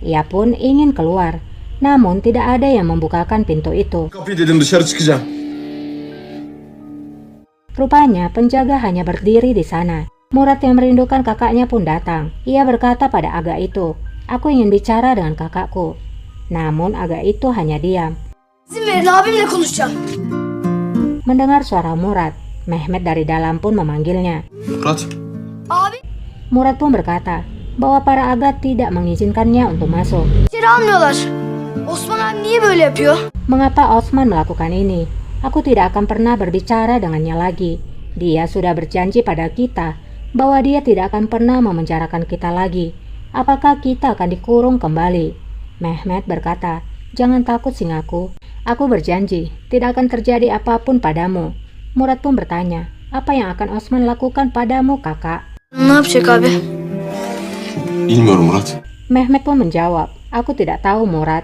Ia pun ingin keluar, namun tidak ada yang membukakan pintu itu. Kapıyı dedim, dışarı çıkacağım. Rupanya penjaga hanya berdiri di sana. Murad yang merindukan kakaknya pun datang. Ia berkata pada Aga itu, "Aku ingin bicara dengan kakakku." Namun Aga itu hanya diam. İzin verin, abimle konuşacağım. Mendengar suara Murad, Mehmet dari dalam pun memanggilnya. Murat. Abi Murad pun berkata bahwa para Aga tidak mengizinkannya untuk masuk. içeri almıyorlar. Osman abi niye böyle yapıyor? Mengapa Osman melakukan ini? Aku tidak akan pernah berbicara dengannya lagi. Dia sudah berjanji pada kita bahwa dia tidak akan pernah memenjarakan kita lagi. Apakah kita akan dikurung kembali? Mehmet berkata, "Jangan takut singaku. Aku berjanji tidak akan terjadi apapun padamu." Murad pun bertanya, "Apa yang akan Osman lakukan padamu, kakak?" Ne yapacak abi? Bilmiyorum Murat. Mehmet pun menjawab, "Aku tidak tahu, Murad."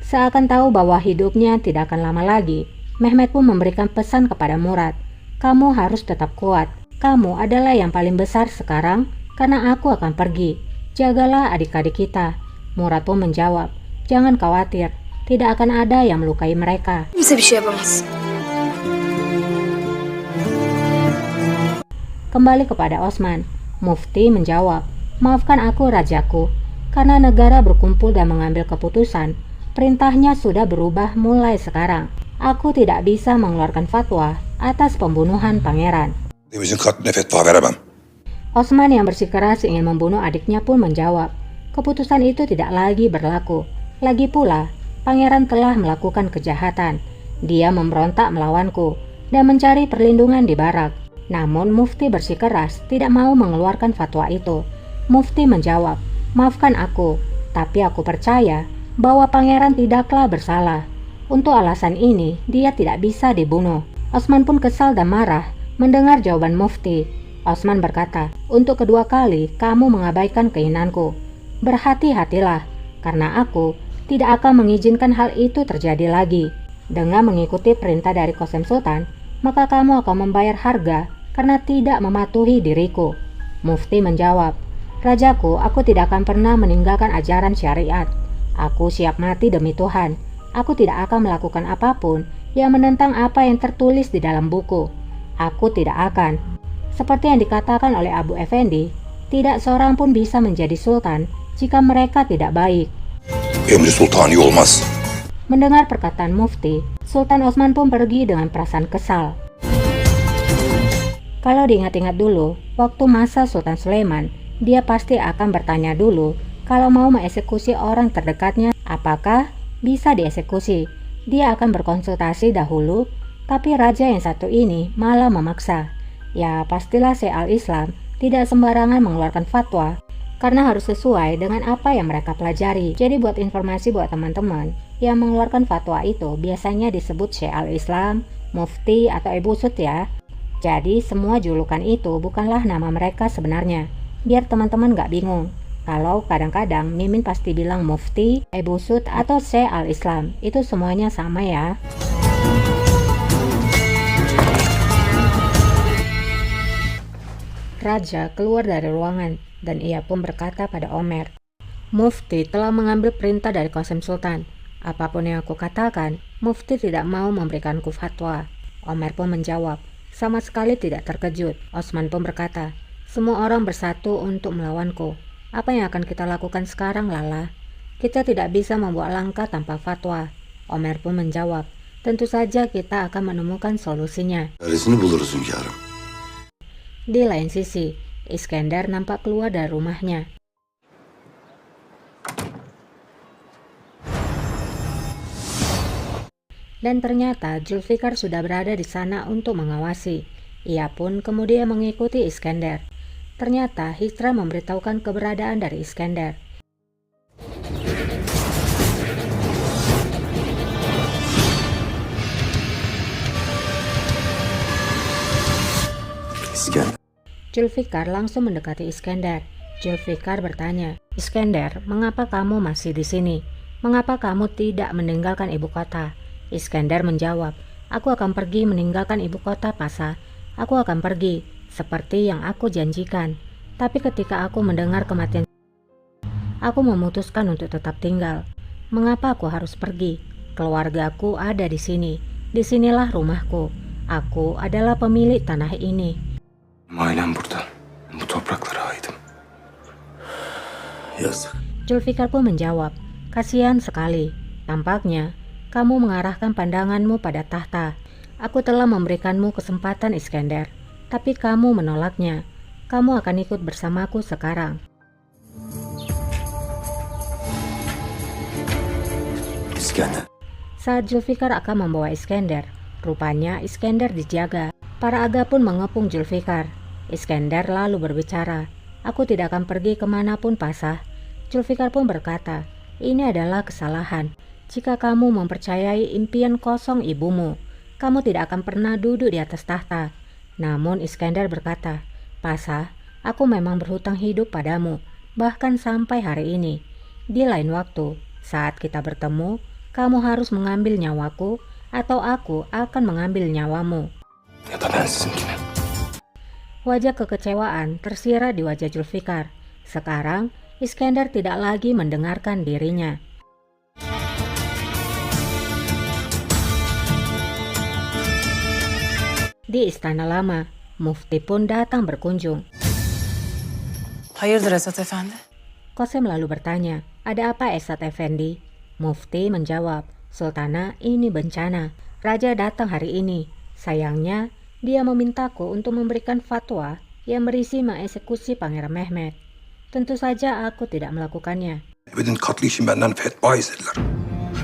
Seakan tahu bahwa hidupnya tidak akan lama lagi, Mehmet pun memberikan pesan kepada Murad, "Kamu harus tetap kuat. Kamu adalah yang paling besar sekarang karena aku akan pergi. Jagalah adik-adik kita." Murad pun menjawab, "Jangan khawatir, tidak akan ada yang melukai mereka." Kimse bir şey yapamaz. Kembali kepada Osman, Mufti menjawab, "Maafkan aku, rajaku, karena negara berkumpul dan mengambil keputusan. Perintahnya sudah berubah mulai sekarang. Aku tidak bisa mengeluarkan fatwa atas pembunuhan pangeran." Devizin katline fetva veremem. Osman yang bersikeras ingin membunuh adiknya pun menjawab, "Keputusan itu tidak lagi berlaku. Lagi pula, pangeran telah melakukan kejahatan. Dia memberontak melawanku dan mencari perlindungan di barak." Namun Mufti bersikeras tidak mau mengeluarkan fatwa itu. Mufti menjawab, "Maafkan aku, tapi aku percaya bahwa pangeran tidaklah bersalah. Untuk alasan ini, dia tidak bisa dibunuh." Osman pun kesal dan marah mendengar jawaban Mufti. Osman berkata, "Untuk kedua kali kamu mengabaikan keinginanku. Berhati-hatilah, karena aku tidak akan mengizinkan hal itu terjadi lagi. Dengan mengikuti perintah dari Qasem Sultan, maka kamu akan membayar harga karena tidak mematuhi diriku." Mufti menjawab, "Rajaku, aku tidak akan pernah meninggalkan ajaran syariat. Aku siap mati demi Tuhan. Aku tidak akan melakukan apapun yang menentang apa yang tertulis di dalam buku. Aku tidak akan." Seperti yang dikatakan oleh Abu Effendi, tidak seorang pun bisa menjadi sultan jika mereka tidak baik. Emri sultani olmaz. Mendengar perkataan Mufti, Sultan Osman pun pergi dengan perasaan kesal. Kalau diingat-ingat dulu, waktu masa Sultan Sulaiman, dia pasti akan bertanya dulu kalau mau mengeksekusi orang terdekatnya, apakah bisa dieksekusi. Dia akan berkonsultasi dahulu, tapi raja yang satu ini malah memaksa. Ya pastilah Syekh al-Islam tidak sembarangan mengeluarkan fatwa, karena harus sesuai dengan apa yang mereka pelajari. Jadi buat informasi buat teman-teman, yang mengeluarkan fatwa itu biasanya disebut Syekh al-Islam, Mufti, atau Ebu Sud ya. Jadi semua julukan itu bukanlah nama mereka sebenarnya, biar teman-teman gak bingung. Kalau kadang-kadang Mimin pasti bilang Mufti, Ebu Sud, atau Syekh al-Islam, itu semuanya sama ya. Raja keluar dari ruangan dan ia pun berkata pada Omer, "Mufti telah mengambil perintah dari Qasem Sultan. Apapun yang aku katakan, Mufti tidak mau memberikanku fatwa." Omer pun menjawab, "Sama sekali tidak terkejut." Osman pun berkata, "Semua orang bersatu untuk melawanku. Apa yang akan kita lakukan sekarang, Lala? Kita tidak bisa membuat langkah tanpa fatwa." Omer pun menjawab, "Tentu saja kita akan menemukan solusinya." Çaresini buluruz hünkârım. Di lain sisi, Iskandar nampak keluar dari rumahnya. Dan ternyata Zulfikar sudah berada di sana untuk mengawasi. Ia pun kemudian mengikuti Iskandar. Ternyata Hitra memberitahukan keberadaan dari Iskandar. İskender. Zulfikar langsung mendekati Iskandar. Zulfikar bertanya, "Iskandar, mengapa kamu masih di sini? Mengapa kamu tidak meninggalkan ibu kota?" Iskandar menjawab, "Aku akan pergi meninggalkan ibu kota, Pasa. Aku akan pergi, seperti yang aku janjikan. Tapi ketika aku mendengar kematian, Aku memutuskan untuk tetap tinggal. Mengapa aku harus pergi? Keluargaku ada di sini. Disinilah rumahku. Aku adalah pemilik tanah ini. Ailem burada. Bu topraklara aitim. Yazık. Zulfikar pun menjawab, kasihan sekali. Tampaknya kamu mengarahkan pandanganmu pada tahta. Aku telah memberikanmu kesempatan Iskandar, tapi kamu menolaknya. Kamu akan ikut bersamaku sekarang. İskender. Saat Zulfikar akan membawa Iskandar, rupanya Iskandar dijaga. Para aga pun mengepung Zulfikar. Iskandar lalu berbicara, aku tidak akan pergi kemanapun Pasah. Zulfikar pun berkata, ini adalah kesalahan. Jika kamu mempercayai impian kosong ibumu, kamu tidak akan pernah duduk di atas tahta. Namun Iskandar berkata, Pasah, aku memang berhutang hidup padamu, bahkan sampai hari ini. Di lain waktu, saat kita bertemu, kamu harus mengambil nyawaku atau aku akan mengambil nyawamu. Ya da ben sizinkine. Wajah kekecewaan tersirat di wajah Zulfikar. Sekarang, Iskandar tidak lagi mendengarkan dirinya. Di istana lama, Mufti pun datang berkunjung. Hayırdır Esat Efendi? Qasem lalu bertanya, ada apa Esat Effendi? Mufti menjawab, Sultana, ini bencana. Raja datang hari ini. Sayangnya, dia memintaku untuk memberikan fatwa yang berisi mengeksekusi Pangeran Mehmet. Tentu saja aku tidak melakukannya. Mehmet'in katli için benden fetva istediler.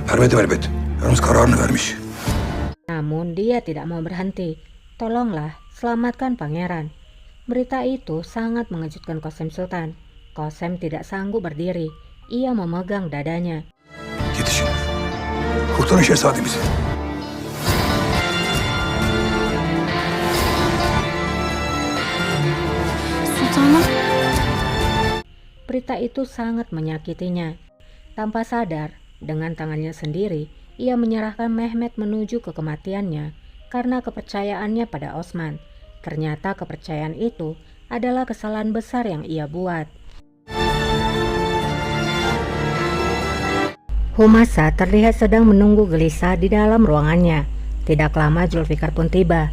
Vermedim elbet. Yalnız kararını vermiş. Namun dia tidak mau berhenti. Tolonglah, selamatkan pangeran. Berita itu sangat mengejutkan Qasem Sultan. Qasem tidak sanggup berdiri. Ia memegang dadanya. Yetişin. Kurtarın şehzademizi. Sultanım. Berita itu sangat menyakitinya. Tanpa sadar, dengan tangannya sendiri, ia menyerahkan Mehmet menuju ke kematiannya karena kepercayaannya pada Osman. Ternyata kepercayaan itu adalah kesalahan besar yang ia buat. Humasa terlihat sedang menunggu gelisah di dalam ruangannya. Tidak lama Zulfikar pun tiba.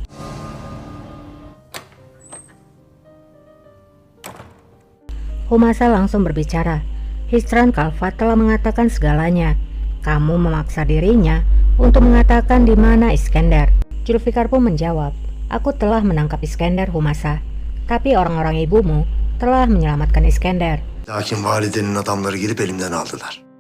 Humasa langsung berbicara. Hishran Kalfa telah mengatakan segalanya. Kamu memaksa dirinya untuk mengatakan di mana Iskandar. Zulfikar pun menjawab, aku telah menangkap Iskandar Humasa. Tapi orang-orang ibumu telah menyelamatkan Iskandar. Lakin validenin adamları gelip elimden aldılar.